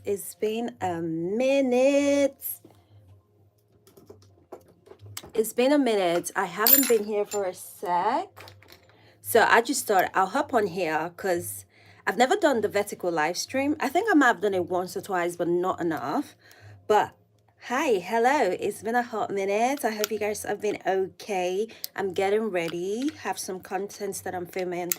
It's been a minute. I haven't been here for a sec. So I just thought I'll hop on here because I've never done the vertical live stream. I think I might have done it once or twice, but not enough. But hi, hello. It's been a hot minute. I hope you guys have been okay. I'm getting ready. Have some contents that I'm filming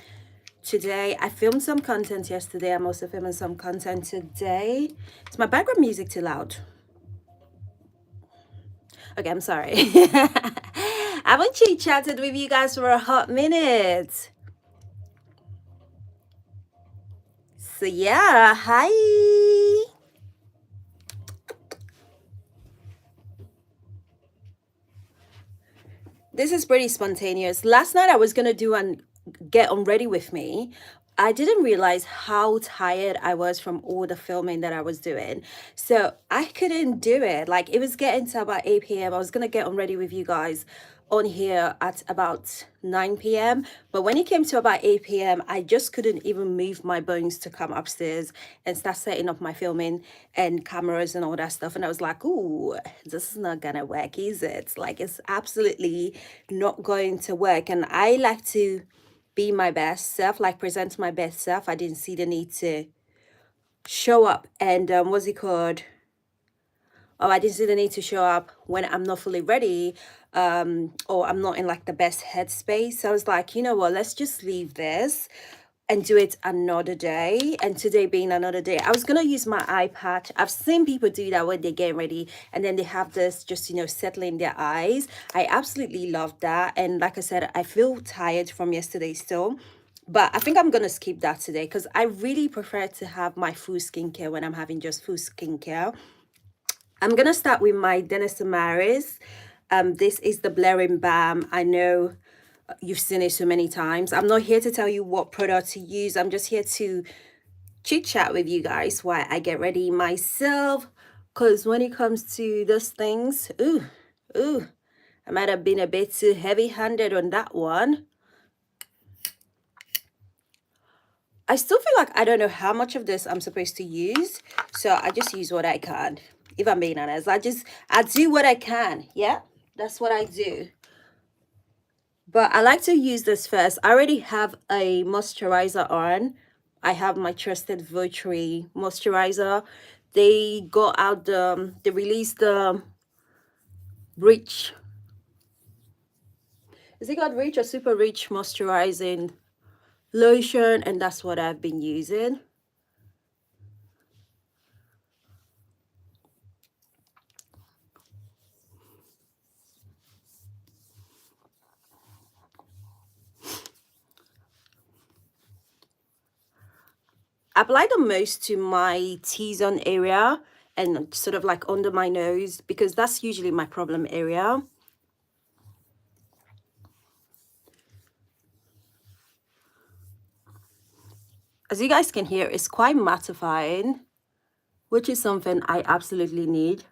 today. I filmed some content yesterday. I'm also filming some content today. Is my background music too loud? Okay, I'm sorry. I haven't chit chatted with you guys for a hot minute. So yeah, hi. This is pretty spontaneous. Last night I was gonna do and get on ready with me. I didn't realize how tired I was from all the filming that I was doing. So I couldn't do it. Like it was getting to about 8 p.m. I was gonna get on ready with you guys on here at about 9 p.m. But when it came to about 8 p.m., I just couldn't even move my bones to come upstairs and start setting up my filming and cameras and all that stuff. And I was like, ooh, this is not gonna work, is it? Like it's absolutely not going to work. And I like to be my best self, like present my best self. I didn't see the need to show up and what's it called? Oh, I didn't see the need to show up when I'm not fully ready, or I'm not in like the best headspace. So I was like, you know what, let's just leave this and do it another day. And today being another day, I was gonna use my iPad. I've seen people do that when they're getting ready and then they have this just, settling their eyes. I absolutely love that. And like I said, I feel tired from yesterday still. But I think I'm gonna skip that today because I really prefer to have my full skincare when I'm having just full skincare. I'm gonna start with my Dennis Maris. This is the Blaring Balm. I know you've seen it so many times. I'm not here to tell you what product to use. I'm just here to chit chat with you guys while I get ready myself. Cause when it comes to those things, ooh, I might have been a bit too heavy-handed on that one. I still feel like I don't know how much of this I'm supposed to use, so I just use what I can. If I'm being honest, I do what I can. Yeah, that's what I do. But I like to use this first. I already have a moisturizer on. I have my trusted Virtue moisturizer. They released the Rich. Is it called Rich or Super Rich moisturizing lotion? And that's what I've been using. I apply the most to my T-zone area and sort of like under my nose because that's usually my problem area. As you guys can hear, it's quite mattifying, which is something I absolutely need.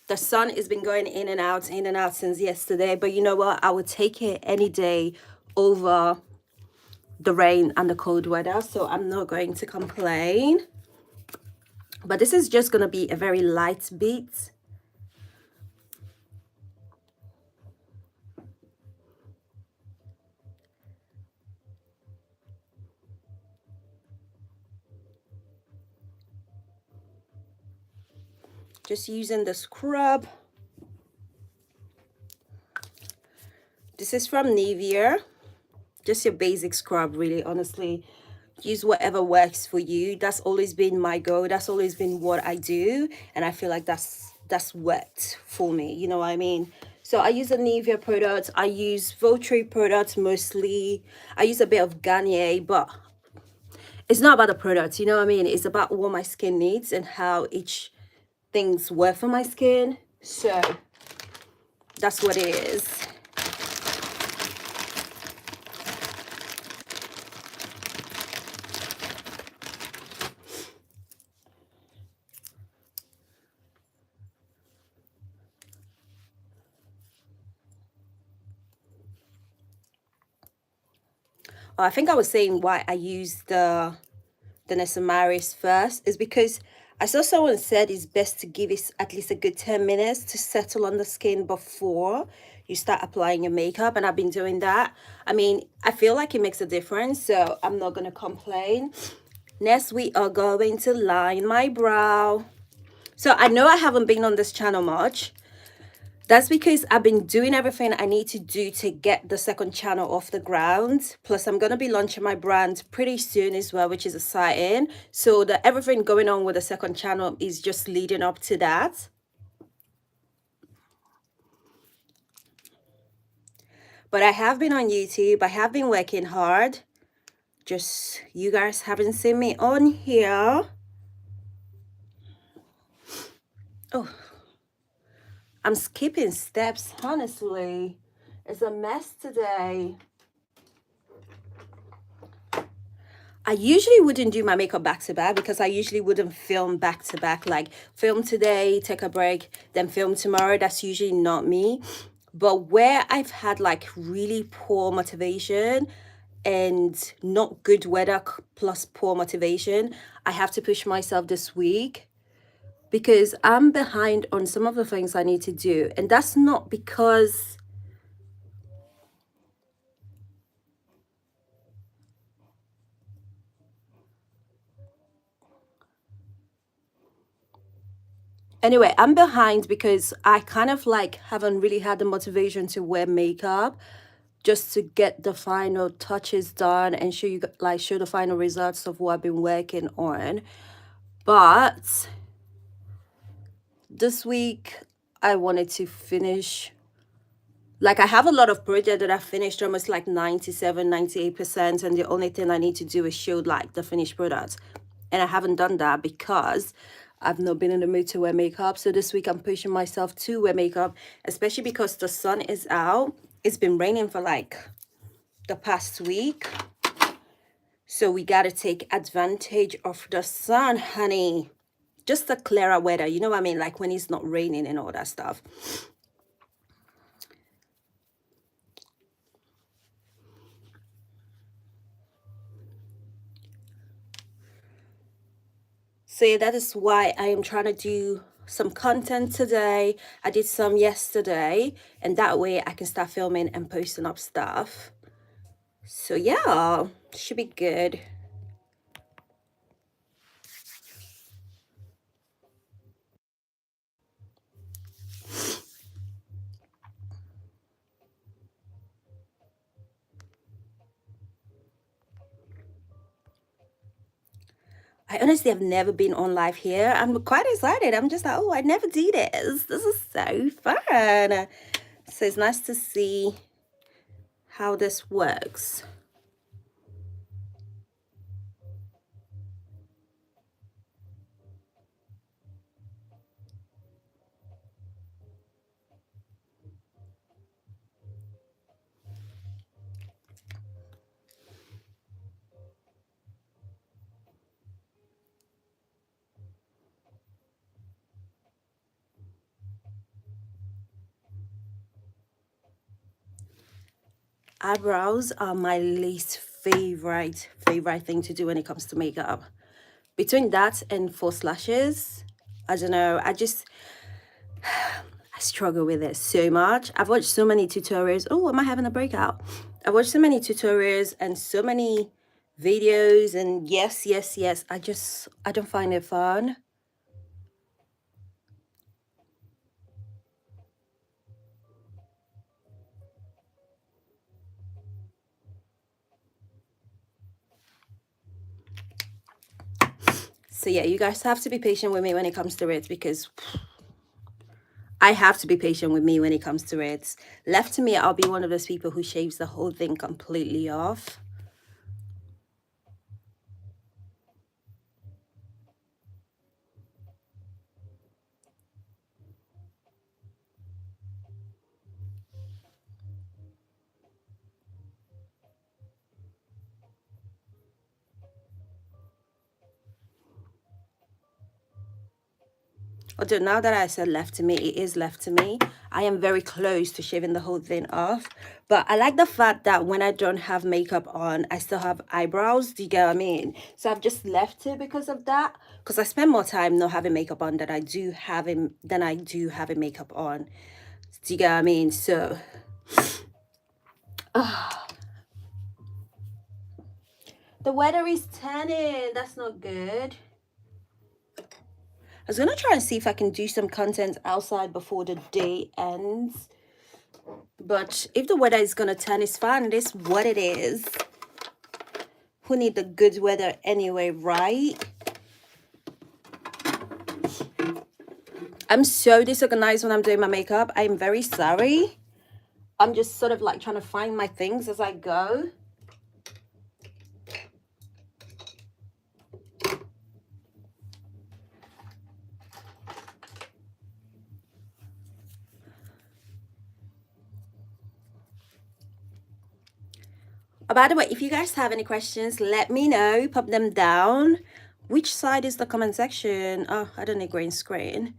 The sun has been going in and out since yesterday, but you know what? I would take it any day over the rain and the cold weather, so I'm not going to complain. But this is just going to be a very light beat. Just using the scrub. This is from Nivea. Just your basic scrub, really, honestly. Use whatever works for you. That's always been my goal. That's always been what I do. And I feel like that's worked for me. You know what I mean? So I use a Nivea product. I use Votry products mostly. I use a bit of Garnier, but it's not about the product. You know what I mean? It's about what my skin needs and how each things work for my skin. So that's what it is. I think I was saying why I use the Nesamaris first is because I saw someone said it's best to give it at least a good 10 minutes to settle on the skin before you start applying your makeup. And I've been doing that. I mean, I feel like it makes a difference, so I'm not going to complain. Next, we are going to line my brow. So I know I haven't been on this channel much. That's because I've been doing everything I need to do to get the second channel off the ground. Plus, I'm going to be launching my brand pretty soon as well, which is exciting. So everything going on with the second channel is just leading up to that. But I have been on YouTube. I have been working hard. Just you guys haven't seen me on here. Oh, I'm skipping steps, honestly. It's a mess today. I usually wouldn't do my makeup back to back because I usually wouldn't film back to back, like film today, take a break, then film tomorrow. That's usually not me. But where I've had like really poor motivation and not good weather plus poor motivation, I have to push myself this week because I'm behind on some of the things I need to do. And that's not because anyway, I'm behind because I kind of like haven't really had the motivation to wear makeup just to get the final touches done and show you like show the final results of what I've been working on. But this week I wanted to finish, like I have a lot of projects that I finished almost like 97, 98%, and the only thing I need to do is show like the finished product. And I haven't done that because I've not been in the mood to wear makeup. So this week I'm pushing myself to wear makeup, especially because the sun is out. It's been raining for like the past week. So we got to take advantage of the sun, honey. Just the clearer weather, you know what I mean? Like when it's not raining and all that stuff. So yeah, that is why I am trying to do some content today. I did some yesterday, and that way I can start filming and posting up stuff. So yeah, should be good. I honestly have never been on live here. I'm quite excited. I'm just like, oh, I never do this. This is so fun. So it's nice to see how this works. Eyebrows are my least favorite thing to do when it comes to makeup. Between that and false lashes, I don't know, I struggle with it so much. I've watched so many tutorials. Oh, am I having a breakout? I've watched so many tutorials and so many videos, and yes, I don't find it fun. So yeah, you guys have to be patient with me when it comes to it because I have to be patient with me when it comes to it. Left to me, I'll be one of those people who shaves the whole thing completely off. Although now that I said left to me, it is left to me. I am very close to shaving the whole thing off. But I like the fact that when I don't have makeup on, I still have eyebrows. Do you get what I mean? So I've just left it because of that. Because I spend more time not having makeup on than I do having makeup on. Do you get what I mean? So the weather is turning. That's not good. I was gonna try and see if I can do some content outside before the day ends. But if the weather is gonna turn, it's fine. It is what it is. Who need the good weather anyway, right? I'm so disorganized when I'm doing my makeup. I'm very sorry. I'm just sort of like trying to find my things as I go. By the way, if you guys have any questions, let me know. Pop them down. Which side is the comment section? Oh, I don't need green screen.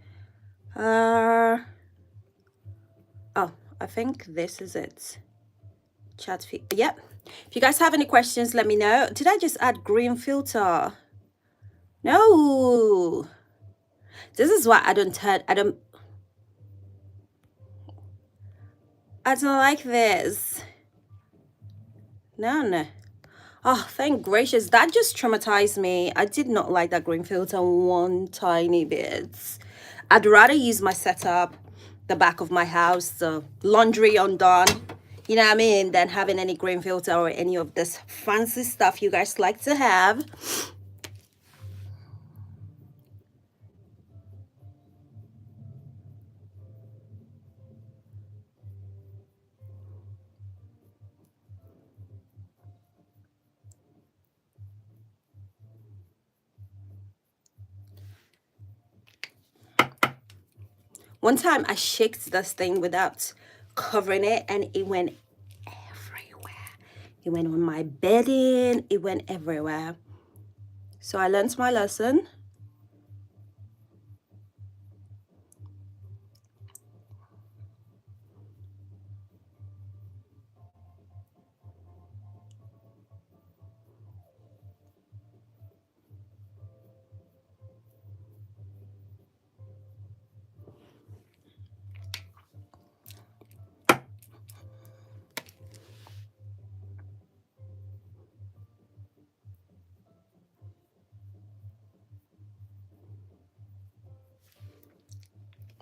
Oh, I think this is it. Chat feed. Yep. If you guys have any questions, let me know. Did I just add green filter? No. This is why I don't like this. No. Oh, thank gracious. That just traumatized me. I did not like that green filter one tiny bit. I'd rather use my setup, the back of my house, the laundry undone, you know what I mean, than having any green filter or any of this fancy stuff you guys like to have. One time I shaked this thing without covering it and it went everywhere. It went on my bedding. It went everywhere. So I learned my lesson.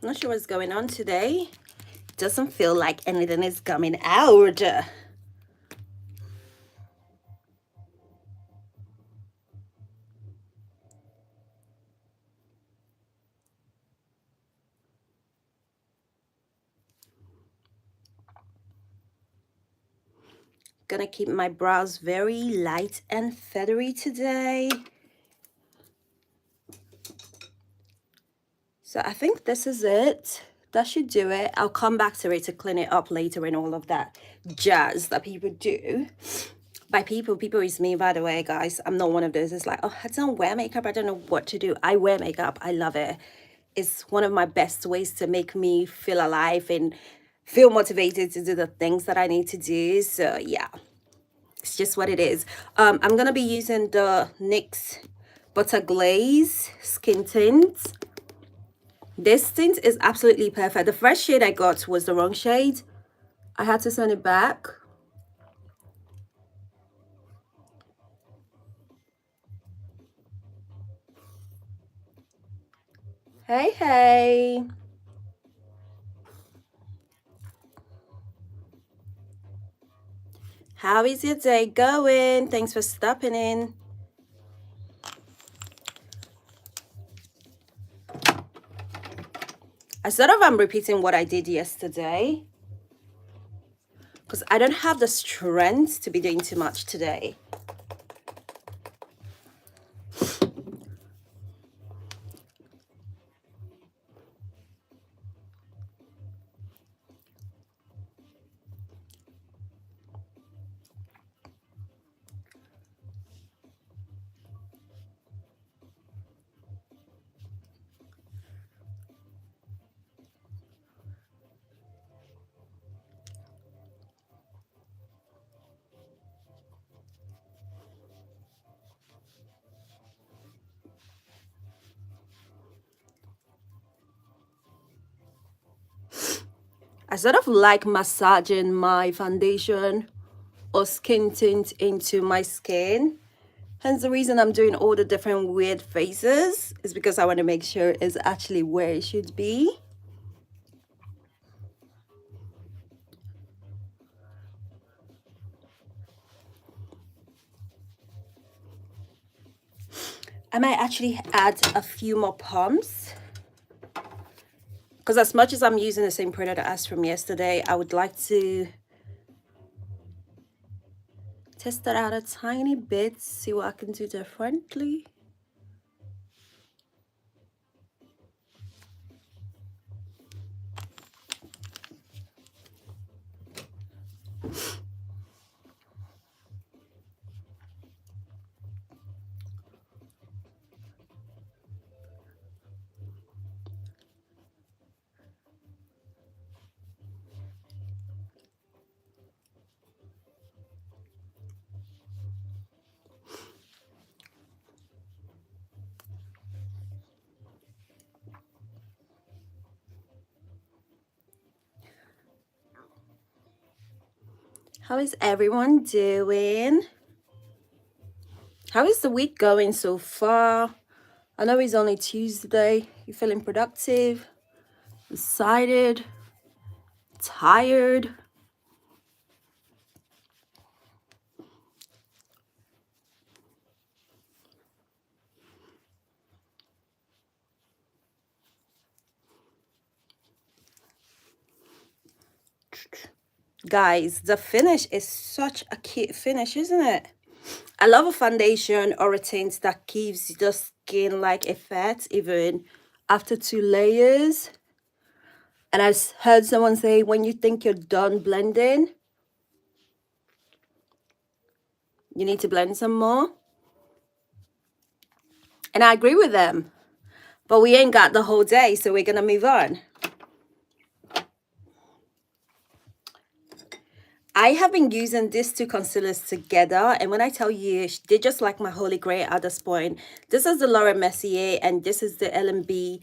I'm not sure what's going on today. Doesn't feel like anything is coming out. Gonna keep my brows very light and feathery today. So I think this is it. That should do it. I'll come back to it to clean it up later and all of that jazz that people do. By people is me, by the way, guys. I'm not one of those. It's like, oh, I don't wear makeup. I don't know what to do. I wear makeup. I love it. It's one of my best ways to make me feel alive and feel motivated to do the things that I need to do. So yeah, it's just what it is. I'm gonna be using the NYX Butter Glaze Skin Tint. This tint is absolutely perfect. The first shade I got was the wrong shade. I had to send it back. Hey. How is your day going? Thanks for stopping in. I sort of am repeating what I did yesterday because I don't have the strength to be doing too much today. I sort of like massaging my foundation or skin tint into my skin. Hence the reason I'm doing all the different weird faces is because I want to make sure it's actually where it should be. I might actually add a few more pumps because as much as I'm using the same product as from yesterday, I would like to test that out a tiny bit, see what I can do differently. How is everyone doing? How is the week going so far? I know it's only Tuesday. You feeling productive, excited, tired? Guys, the finish is such a cute finish, isn't it? I love a foundation or a tint that gives the skin like effect even after 2 layers. And I heard someone say when you think you're done blending, you need to blend some more. And I agree with them. But we ain't got the whole day, so we're going to move on. I have been using these two concealers together, and when I tell you, they're just like my holy grail at this point. This is the Laura Mercier, and this is the L&B.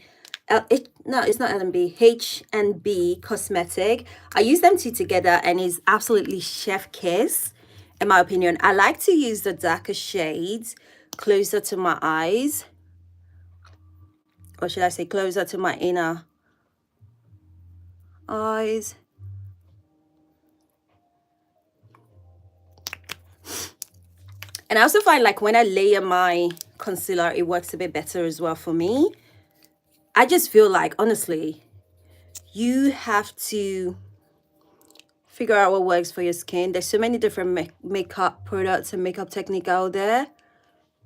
No, it's not L&B. H&B Cosmetic. I use them two together, and it's absolutely chef kiss, in my opinion. I like to use the darker shades closer to my eyes, or should I say closer to my inner eyes. And I also find like when I layer my concealer, it works a bit better as well for me. I just feel like, honestly, you have to figure out what works for your skin. There's so many different makeup products and makeup technique out there,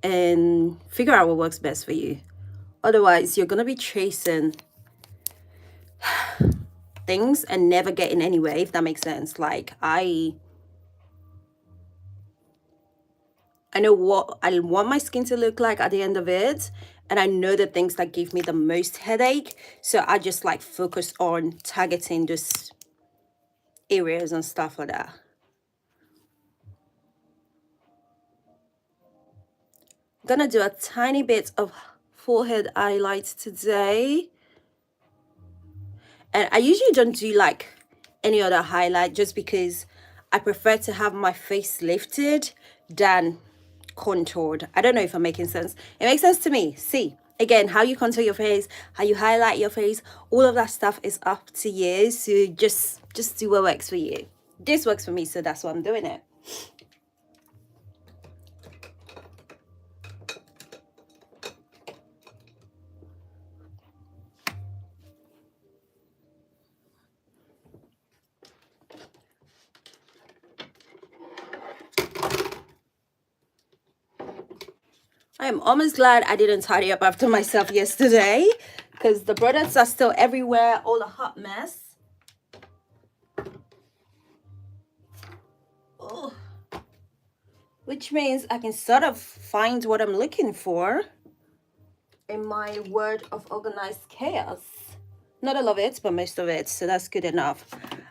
and figure out what works best for you. Otherwise, you're going to be chasing things and never getting anywhere, if that makes sense. Like, I know what I want my skin to look like at the end of it, and I know the things that give me the most headache, so I just like focus on targeting those areas and stuff like that. I'm gonna do a tiny bit of forehead highlight today, and I usually don't do like any other highlight just because I prefer to have my face lifted than contoured. I don't know if I'm making sense. It makes sense to me. See, again, how you contour your face, how you highlight your face, all of that stuff is up to you. So just do what works for you. This works for me, so that's why I'm doing it. I am almost glad I didn't tidy up after myself yesterday, because the products are still everywhere, all a hot mess. Oh. Which means I can sort of find what I'm looking for in my world of organized chaos. Not all of it, but most of it, so that's good enough.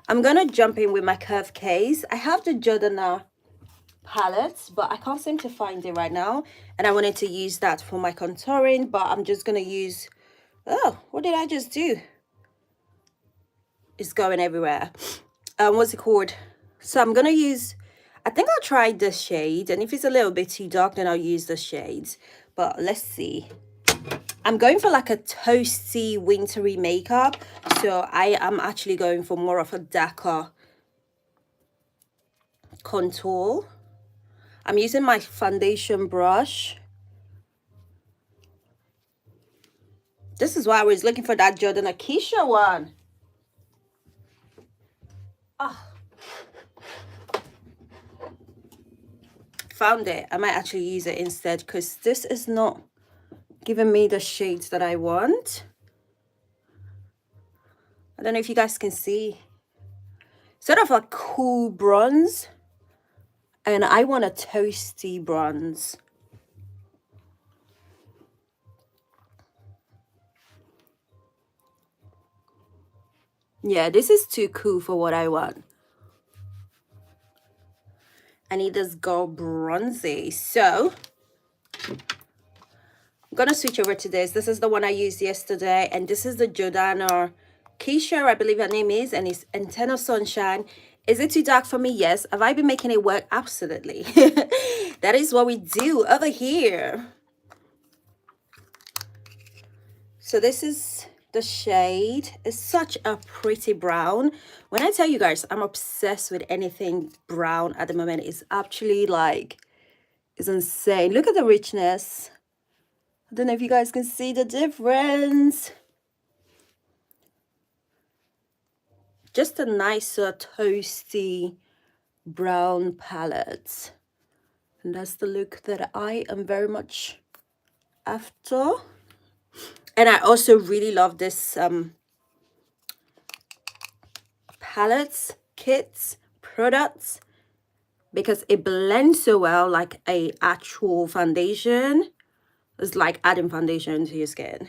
I'm gonna jump in with my curve case. I have the Jordana palette, but I can't seem to find it right now, and I wanted to use that for my contouring, but I'm just gonna use, oh, what did I just do? is going everywhere. What's it called? So I'm gonna use, I think I'll try this shade, and if it's a little bit too dark, then I'll use the shades. But let's see. I'm going for like a toasty, wintry makeup. So I am actually going for more of a darker contour. I'm using my foundation brush. This is why I was looking for that Jordan Akeisha one. Oh, found it. I might actually use it instead because this is not giving me the shades that I want. I don't know if you guys can see. Sort of a cool bronze. And I want a toasty bronze. Yeah, this is too cool for what I want. I need this girl bronzy. So I'm gonna switch over to this. This is the one I used yesterday, and this is the Jordana Keisha, I believe her name is, and it's Antenna Sunshine. Is it too dark for me? Yes. Have I been making it work? Absolutely. That is what we do over here. So this is the shade. It's such a pretty brown. When I tell you guys, I'm obsessed with anything brown at the moment. It's actually like, it's insane. Look at the richness. I don't know if you guys can see the difference. Just a nicer toasty brown palette. And that's the look that I am very much after. And I also really love this palettes, kits, products, because it blends so well like a actual foundation. It's like adding foundation to your skin,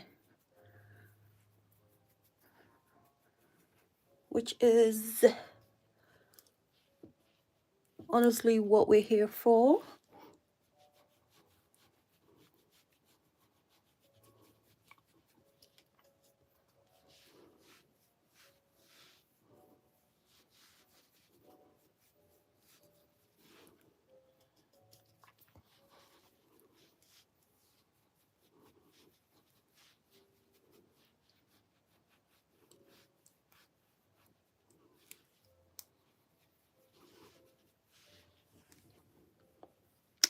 which is honestly what we're here for.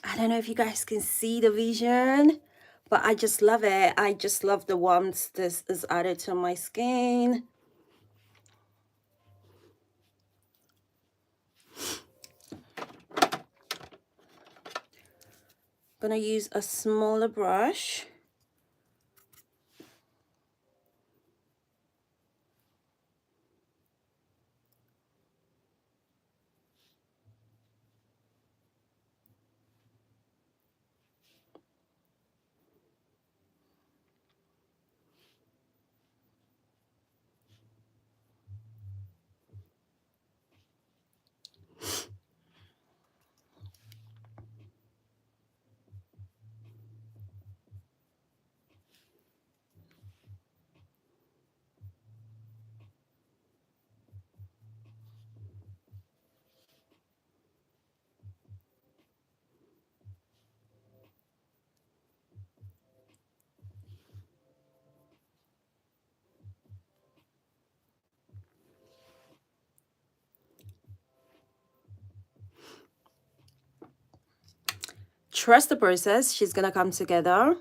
I don't know if you guys can see the vision, but I just love it. I just love the warmth this is added to my skin. I'm gonna use a smaller brush. Trust the process. She's gonna come together.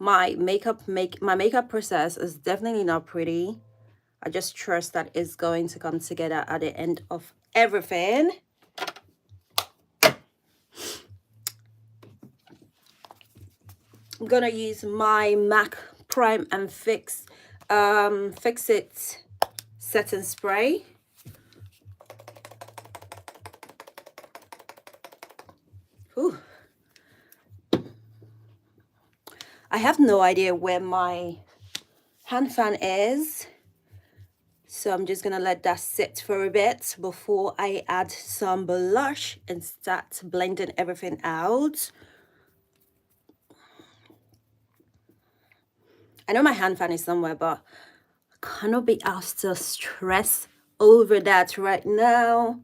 My makeup process is definitely not pretty. I just trust that it's going to come together at the end of everything. I'm gonna use my MAC Prime and Fix It setting spray. Ooh. I have no idea where my hand fan is, so I'm just gonna let that sit for a bit before I add some blush and start blending everything out. I know my hand fan is somewhere, but I cannot be asked to stress over that right now.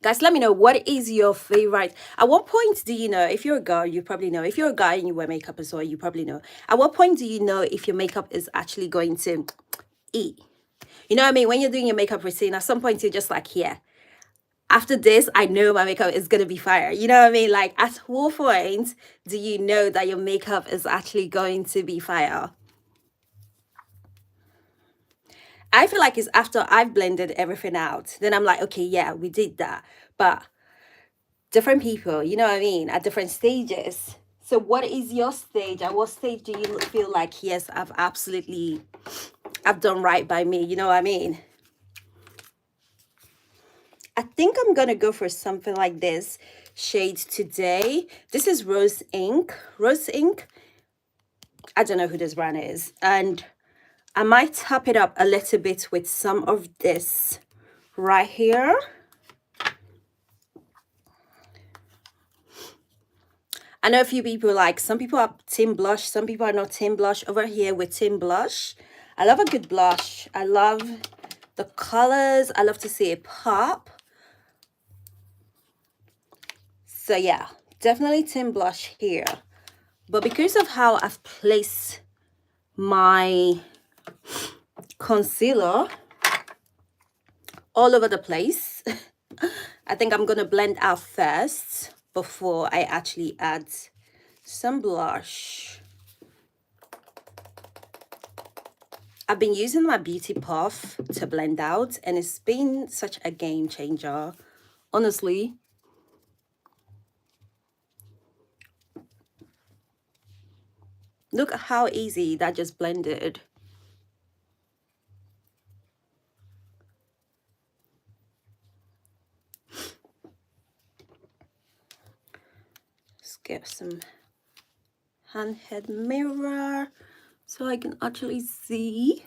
Guys, let me know, what is your favorite? At what point do you know, if you're a girl, you probably know. If you're a guy and you wear makeup as well, you probably know. At what point do you know if your makeup is actually going to eat? You know what I mean? When you're doing your makeup routine, at some point you're just like, yeah, after this, I know my makeup is going to be fire. You know what I mean? Like, at what point do you know that your makeup is actually going to be fire? I feel like it's after I've blended everything out. Then I'm like, okay, yeah, we did that. But different people, you know what I mean, at different stages. So what is your stage? At what stage do you feel like, yes, I've done right by me? You know what I mean? I think I'm gonna go for something like this shade today. This is Rose Ink. Rose Ink. I don't know who this brand is. And I might tap it up a little bit with some of this right here. I know a few people, like, some people are team blush, some people are not team blush. Over here with team blush, I love a good blush. I love the colors. I love to see it pop. So yeah, definitely team blush here. But because of how I've placed my concealer all over the place, I think I'm gonna blend out first before I actually add some blush. I've been using my beauty puff to blend out, and it's been such a game changer, honestly. Look at how easy that just blended. Let's get some handheld mirror so I can actually see.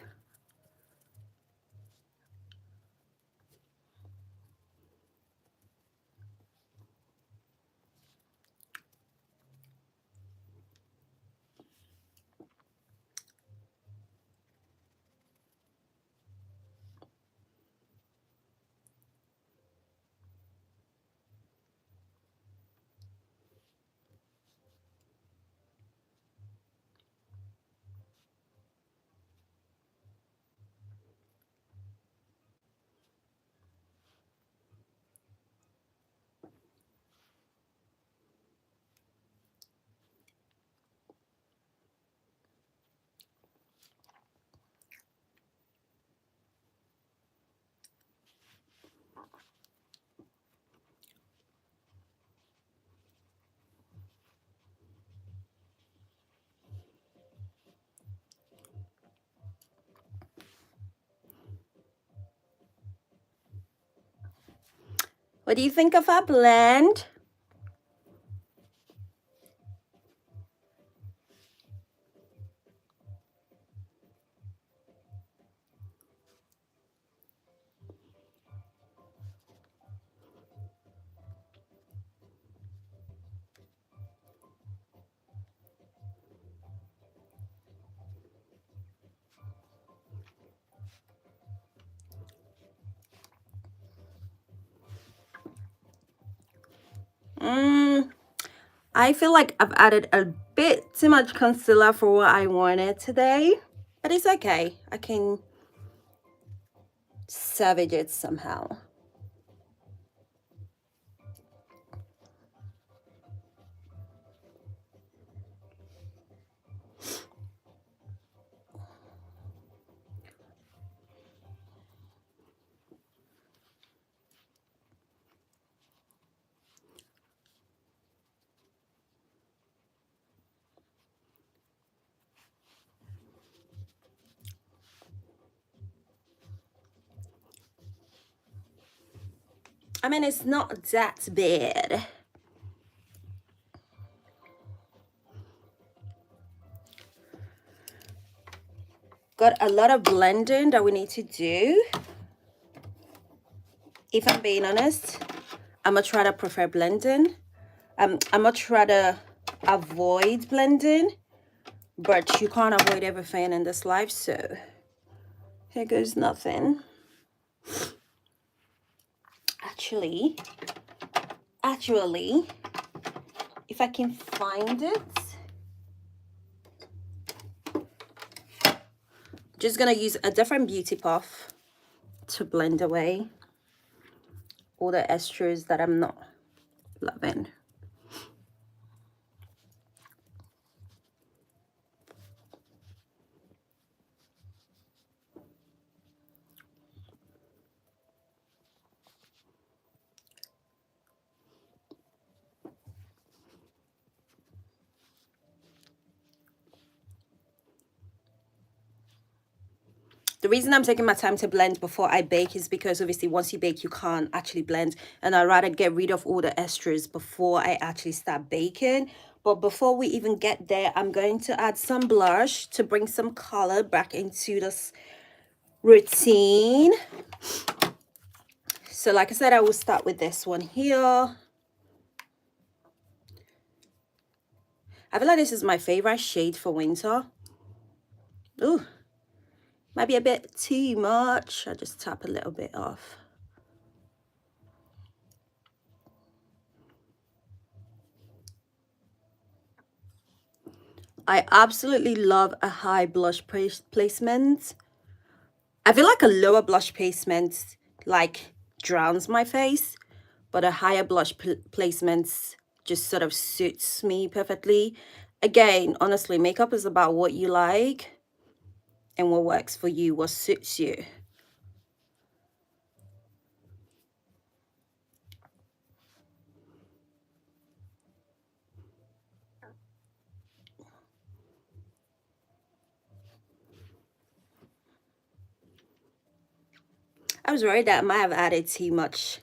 What do you think of our blend? I feel like I've added a bit too much concealer for what I wanted today, but it's okay. I can savage it somehow. I mean, it's not that bad. Got a lot of blending that we need to do. If I'm being honest, I'm much rather prefer blending. I much rather avoid blending But you can't avoid everything in this life, so here goes nothing. Actually, if I can find it, just gonna use a different beauty puff to blend away all the extras that I'm not loving. The reason I'm taking my time to blend before I bake is because obviously once you bake, you can't actually blend. And I'd rather get rid of all the extras before I actually start baking. But before we even get there, I'm going to add some blush to bring some color back into this routine. So like I said, I will start with this one here. I feel like this is my favorite shade for winter. Ooh, might be a bit too much. I'll just tap a little bit off. I absolutely love a high blush placement. I feel like a lower blush placement like drowns my face, but a higher blush placement just sort of suits me perfectly. Again, honestly, makeup is about what you like and what works for you, what suits you. I was worried that I might have added too much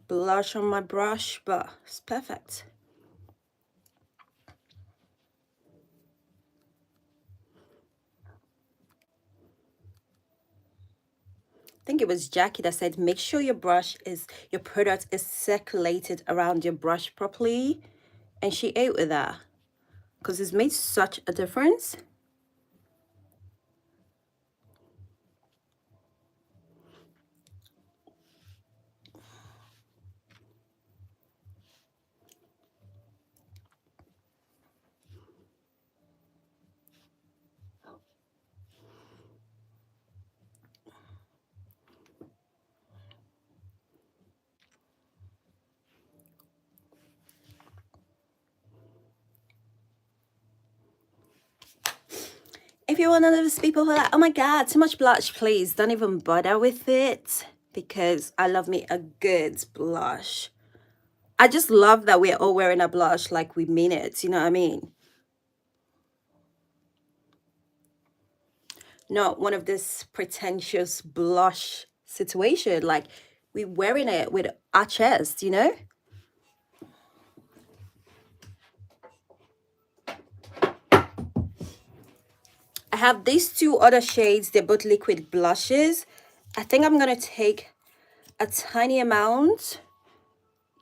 blush on my brush, but it's perfect. I think it was Jackie that said, make sure your product is circulated around your brush properly. And she ate with that because it's made such a difference. If you're one of those people who are like, oh my God, too much blush, please don't even bother with it, because I love me a good blush. I just love that we're all wearing a blush like we mean it, you know what I mean? Not one of this pretentious blush situation, like we're wearing it with our chest, you know? I have these two other shades. They're both liquid blushes. I think I'm gonna take a tiny amount,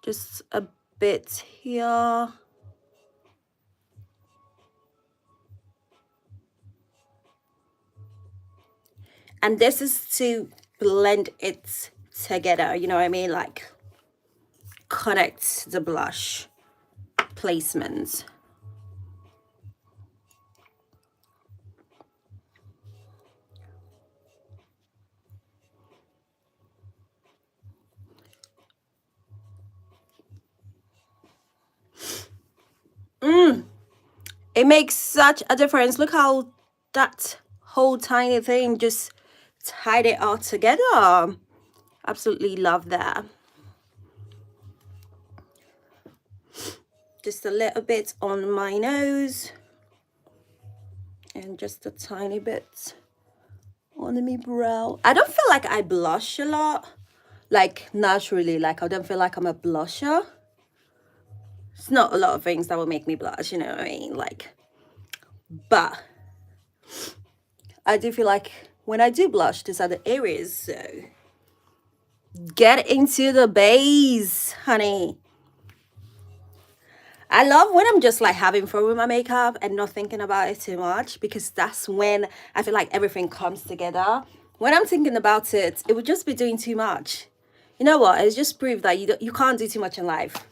just a bit here. And this is to blend it together, you know what I mean? Like connect the blush placements. It makes such a difference. Look how that whole tiny thing just tied it all together. Absolutely love that. Just a little bit on my nose and just a tiny bit on my brow. I don't feel like I blush a lot, like naturally. Like I don't feel like I'm a blusher. It's not a lot of things that will make me blush, you know what I mean? Like, but I do feel like when I do blush, these are the areas. So get into the base, honey. I love when I'm just like having fun with my makeup and not thinking about it too much, because that's when I feel like everything comes together. When I'm thinking about it, it would just be doing too much. You know what? It's just proved that you can't do too much in life.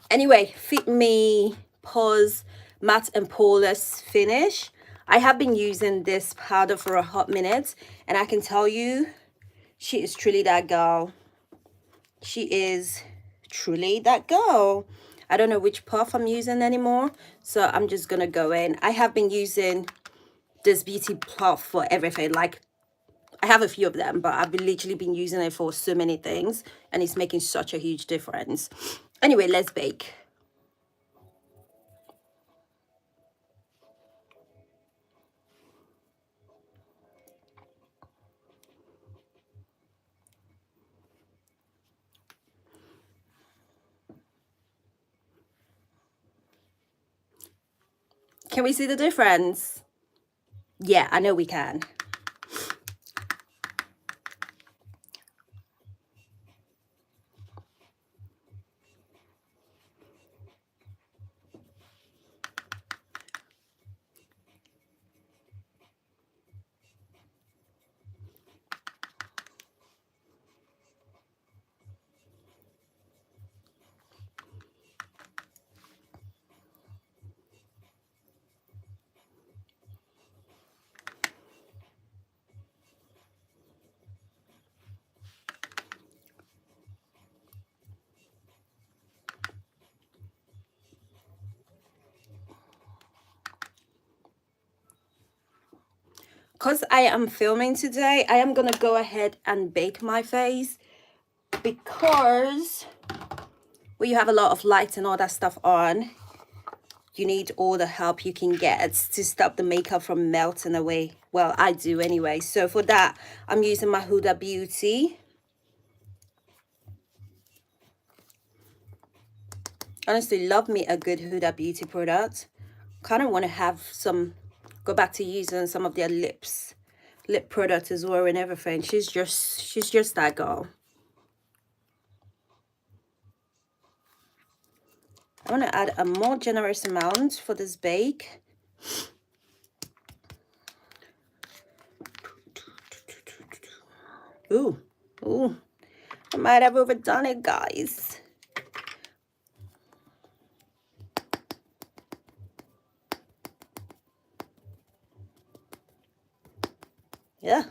Anyway, Fit Me Pause Matte and Poreless Finish. I have been using this powder for a hot minute, and I can tell you, she is truly that girl. She is truly that girl. I don't know which puff I'm using anymore, so I'm just gonna go in. I have been using this beauty puff for everything. Like, I have a few of them, but I've literally been using it for so many things, and it's making such a huge difference. Anyway, let's bake. Can we see the difference? Yeah, I know we can. Because I am filming today, I am gonna go ahead and bake my face, because when you have a lot of lights and all that stuff on, you need all the help you can get to stop the makeup from melting away. Well, I do anyway. So for that, I'm using my Huda Beauty. Honestly, love me a good Huda Beauty product. Kind of want to have some, go back to using some of their lip product as well and everything. She's just that girl. I want to add a more generous amount for this bake. Ooh, ooh, I might have overdone it, guys. Yeah.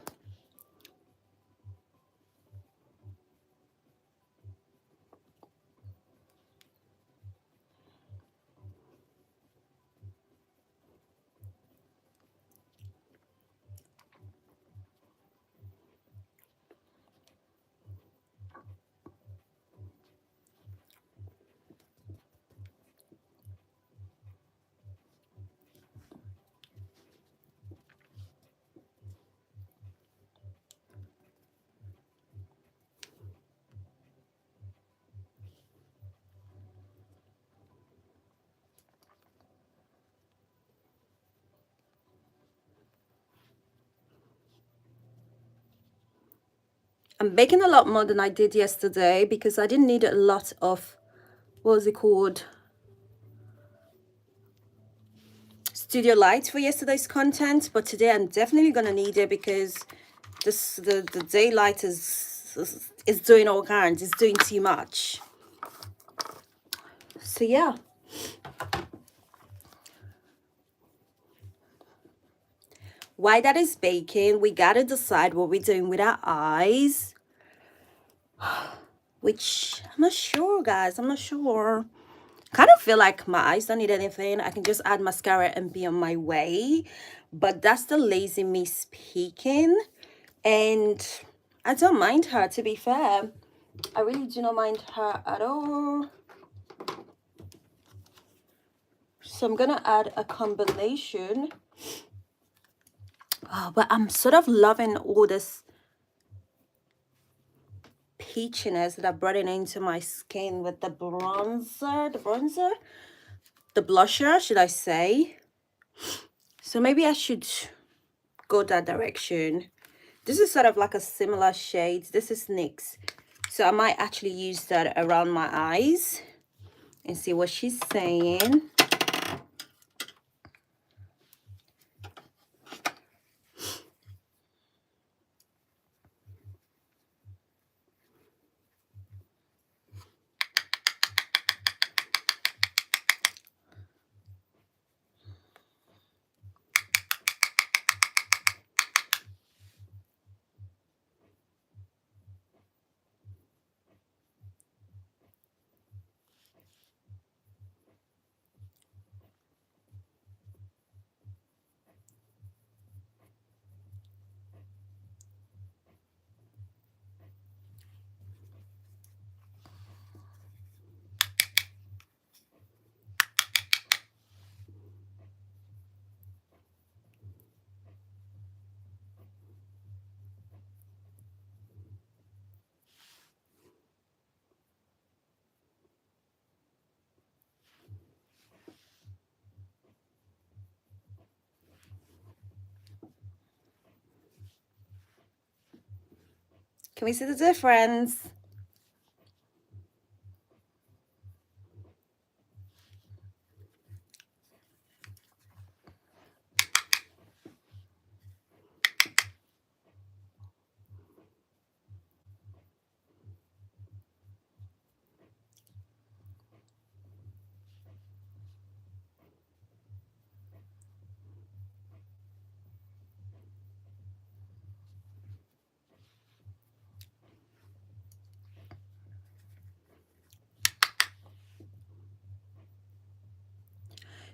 I'm baking a lot more than I did yesterday because I didn't need a lot of, what was it called? Studio lights for yesterday's content, but today I'm definitely gonna need it because the daylight is doing all kinds. It's doing too much. So yeah. While that is baking, we gotta decide what we're doing with our eyes. Which I'm not sure, guys. I'm not sure. Kind of feel like my eyes don't need anything. I can just add mascara and be on my way. But that's the lazy me speaking. And I don't mind her, to be fair. I really do not mind her at all. So I'm gonna add a combination. Oh, but I'm sort of loving all this peachiness that I brought it into my skin with the bronzer, the blusher, should I say. So maybe I should go that direction. This is sort of like a similar shade. This is NYX. So I might actually use that around my eyes and see what she's saying. Can we see the difference?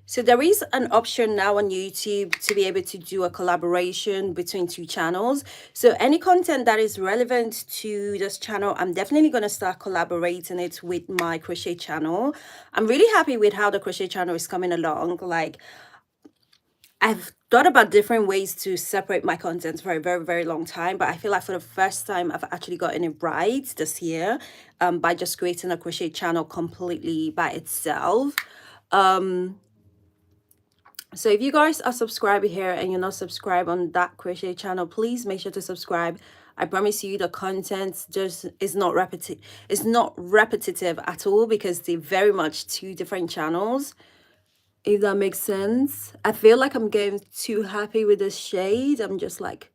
So there is an option now on YouTube to be able to do a collaboration between two channels. So any content that is relevant to this channel, I'm definitely going to start collaborating it with my crochet channel. I'm really happy with how the crochet channel is coming along. Like, I've thought about different ways to separate my content for a very, very long time, but I feel like for the first time, I've actually gotten it right this year, by just creating a crochet channel completely by itself. So if you guys are subscribed here and you're not subscribed on that crochet channel, please make sure to subscribe. I promise you the content just is not repetitive at all, because they're very much two different channels, if that makes sense. I feel like I'm getting too happy with this shade. I'm just like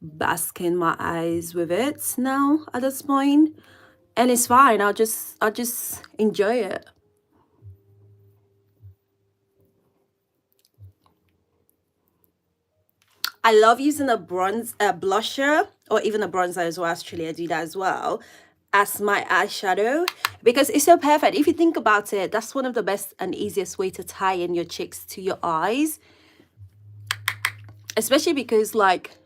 basking my eyes with it now at this point. And it's fine. I'll just enjoy it. I love using a blusher, or even a bronzer as well. Actually, I do that as well as my eyeshadow, because it's so perfect. If you think about it, that's one of the best and easiest way to tie in your cheeks to your eyes, especially because, like,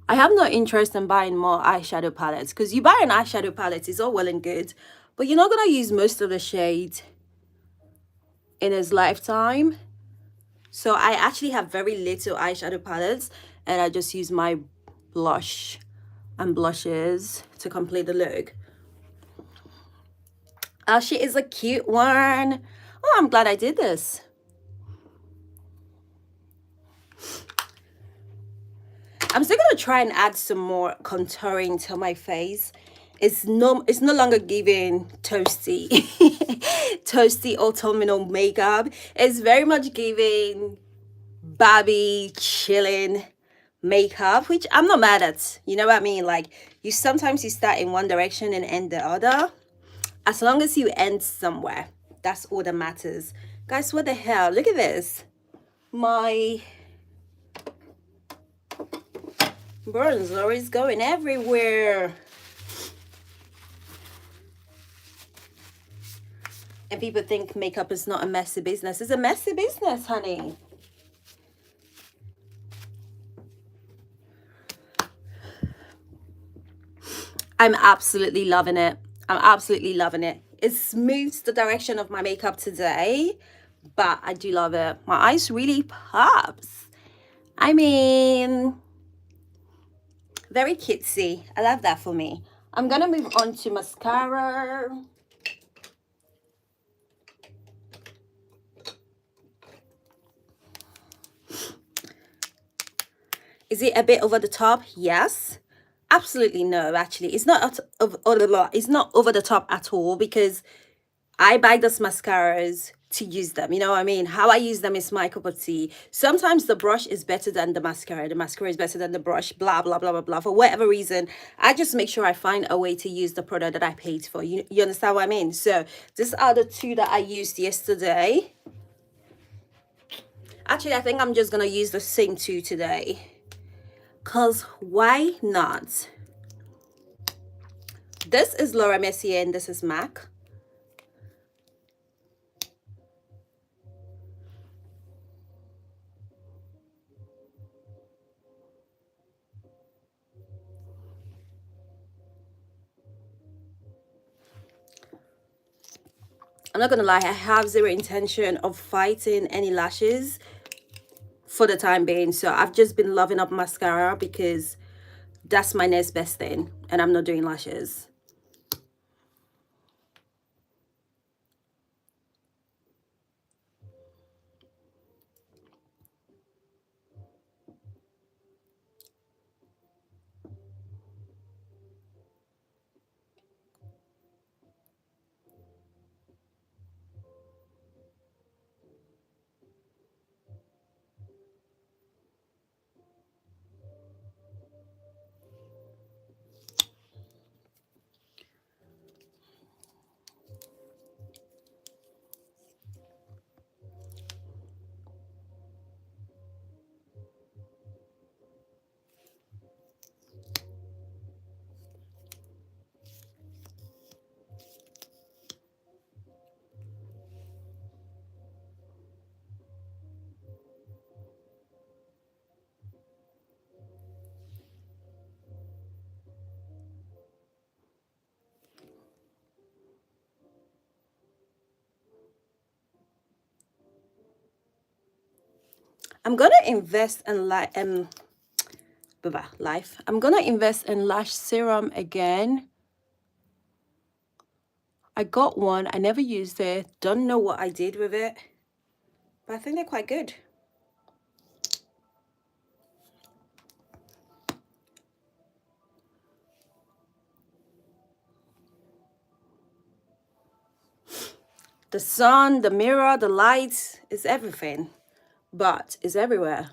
I have no interest in buying more eyeshadow palettes, because you buy an eyeshadow palette, it's all well and good, but you're not gonna use most of the shade in its lifetime. So I actually have very little eyeshadow palettes, and I just use my blush and blushes to complete the look. Oh, she is a cute one. Oh, I'm glad I did this. I'm still gonna try and add some more contouring to my face. It's no longer giving toasty toasty autumnal makeup. It's very much giving Barbie chilling makeup, which I'm not mad at. You know what I mean? Like, you sometimes you start in one direction and end the other. As long as you end somewhere, that's all that matters. Guys, what the hell? Look at this. My bronzer is going everywhere. And people think makeup is not a messy business. It's a messy business, honey. I'm absolutely loving it. I'm absolutely loving it. It smooths the direction of my makeup today, but I do love it. My eyes really pops. I mean, very cutesy. I love that for me. I'm gonna move on to mascara. Is it a bit over the top? Yes. Absolutely no, actually. It's not over the top at all, because I buy those mascaras to use them. You know what I mean? How I use them is my cup of tea. Sometimes the brush is better than the mascara. The mascara is better than the brush, blah, blah, blah, blah, blah. For whatever reason, I just make sure I find a way to use the product that I paid for. You understand what I mean? So these are the two that I used yesterday. Actually, I think I'm just going to use the same two today. Because why not? This is Laura Mercier and this is MAC. I'm not gonna lie, I have zero intention of fighting any lashes for the time being. So I've just been loving up mascara because that's my next best thing, and I'm not doing lashes. I'm gonna invest in life. I'm gonna invest in lash serum again. I got one. I never used it. Don't know what I did with it, but I think they're quite good. The sun, the mirror, the lights is everything, but it's everywhere.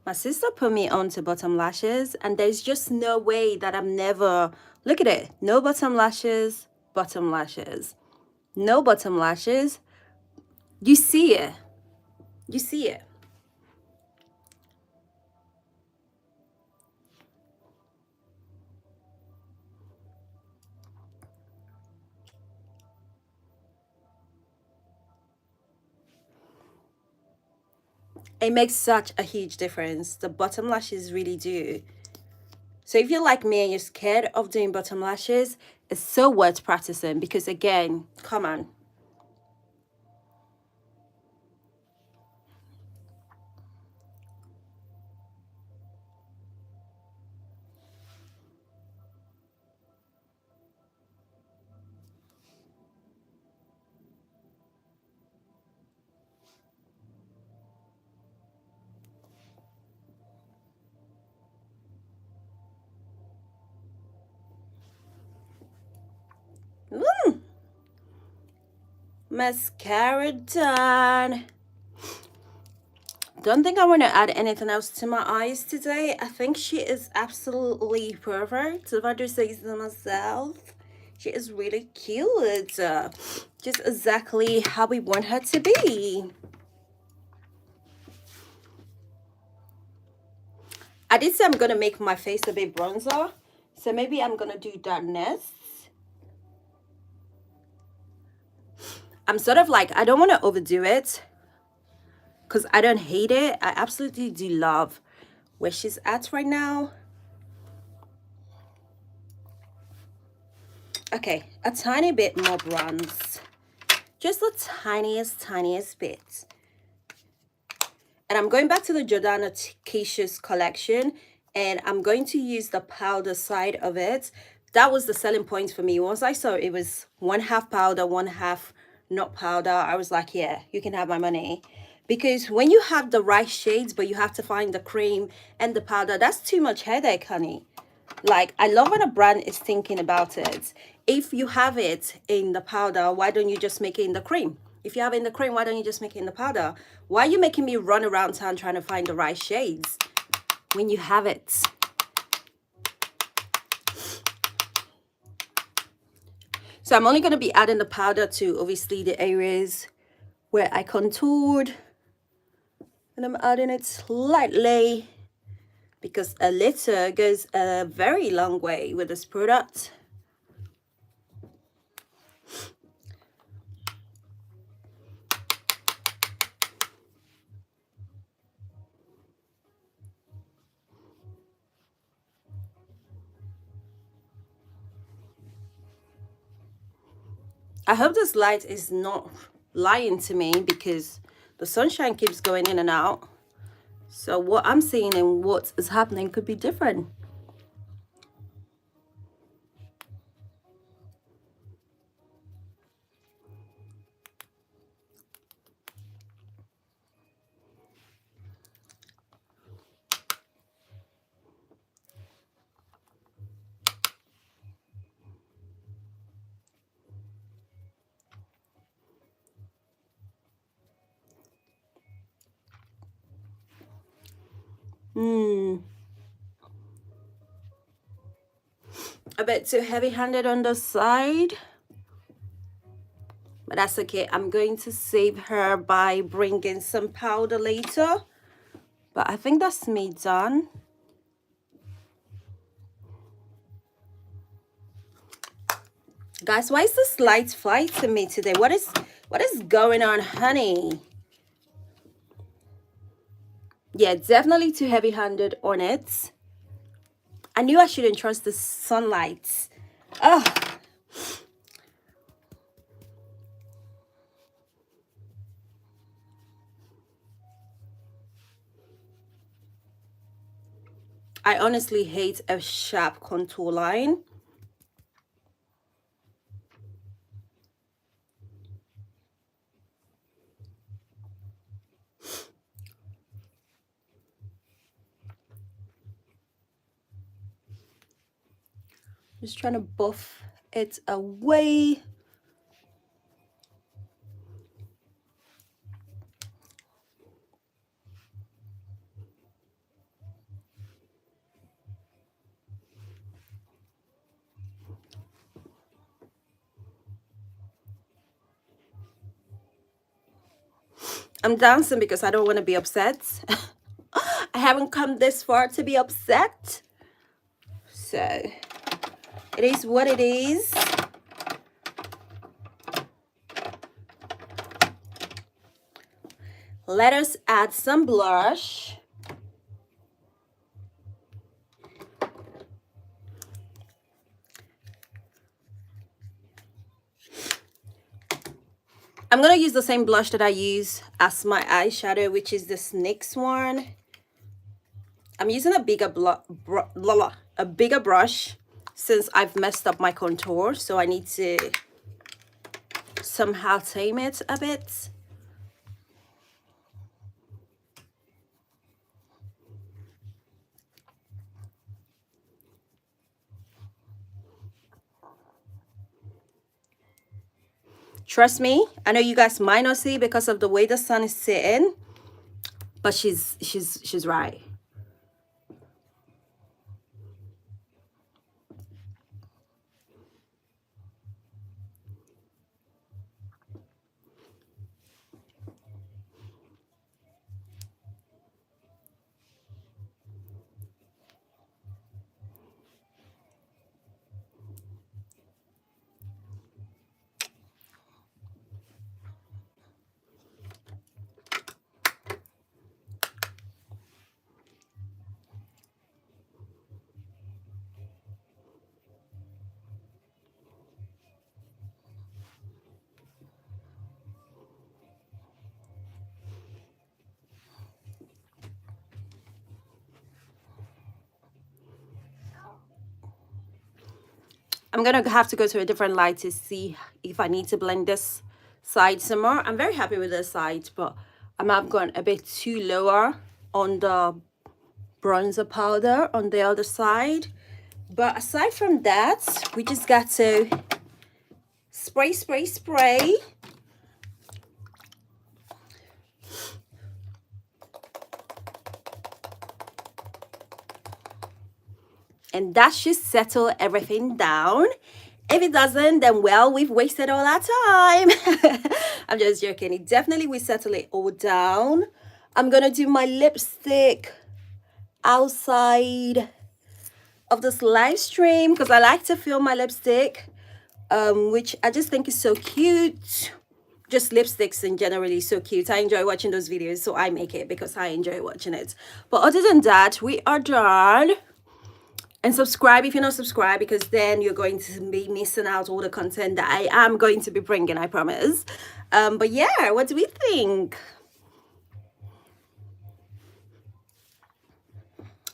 My sister put me onto bottom lashes, and there's just no way that I'm never. Look at it. No bottom lashes, bottom lashes. No bottom lashes. You see it. You see it. It makes such a huge difference. The bottom lashes really do. So if you're like me and you're scared of doing bottom lashes, it's so worth practicing because, again, come on. Mascara done. Don't think I want to add anything else to my eyes today. I think she is absolutely perfect. If I do say so myself, she is really cute. Just exactly how we want her to be. I did say I'm going to make my face a bit bronzer. So maybe I'm going to do that next. I'm sort of like, I don't want to overdo it because I don't hate it. I absolutely do love where she's at right now. Okay, a tiny bit more bronze. Just the tiniest bit. And I'm going back to the Jordana Keisha's collection, and I'm going to use the powder side of it. That was the selling point for me. Once I saw it was 1/2 powder, 1/2 not powder, I was like, yeah, you can have my money. Because when you have the right shades, but you have to find the cream and the powder, that's too much headache, honey. Like, I love when a brand is thinking about it. If you have it in the powder, why don't you just make it in the cream? If you have it in the cream, why don't you just make it in the powder? Why are you making me run around town trying to find the right shades when you have it? So I'm only going to be adding the powder to obviously the areas where I contoured. And I'm adding it slightly because a little goes a very long way with this product. I hope this light is not lying to me because the sunshine keeps going in and out. So what I'm seeing and what is happening could be different. A bit too heavy-handed on the side. But that's okay. I'm going to save her by bringing some powder later. But I think that's me done. Guys, why is this light flight to me today? What is going on, honey? Yeah, definitely too heavy-handed on it. I knew I shouldn't trust the sunlight. Oh. I honestly hate a sharp contour line. Just trying to buff it away. I'm dancing because I don't want to be upset. I haven't come this far to be upset. So it is what it is. Let us add some blush. I'm going to use the same blush that I use as my eyeshadow, which is this NYX one. I'm using a bigger brush since I've messed up my contour, so I need to somehow tame it a bit. Trust me, I know you guys might not see because of the way the sun is sitting, but she's right. I'm gonna have to go to a different light to see if I need to blend this side some more. I'm very happy with this side, but I might have gone a bit too lower on the bronzer powder on the other side. But aside from that, we just got to spray, spray, spray. And that should settle everything down. If it doesn't, then well, we've wasted all our time. I'm just joking. It definitely will settle it all down. I'm gonna do my lipstick outside of this live stream because I like to film my lipstick, which I just think is so cute. Just lipsticks in generally so cute. I enjoy watching those videos, so I make it because I enjoy watching it. But other than that, we are done. And subscribe if you're not subscribed, because then you're going to be missing out all the content that I am going to be bringing, I promise. But yeah, what do we think?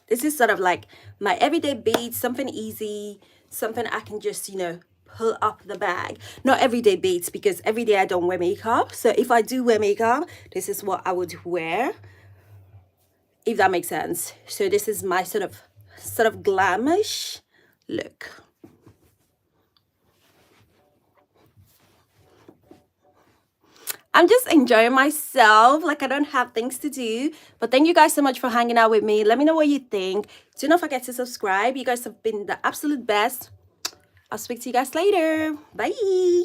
This is sort of like my everyday beads, something easy, something I can just, you know, pull up the bag. Not everyday beads, because every day I don't wear makeup. So if I do wear makeup, this is what I would wear, if that makes sense. So this is my sort of glamish look. I'm just enjoying myself, like I don't have things to do. But thank you guys so much for hanging out with me. Let me know what you think. Do not forget to subscribe. You guys have been the absolute best. I'll speak to you guys later. Bye.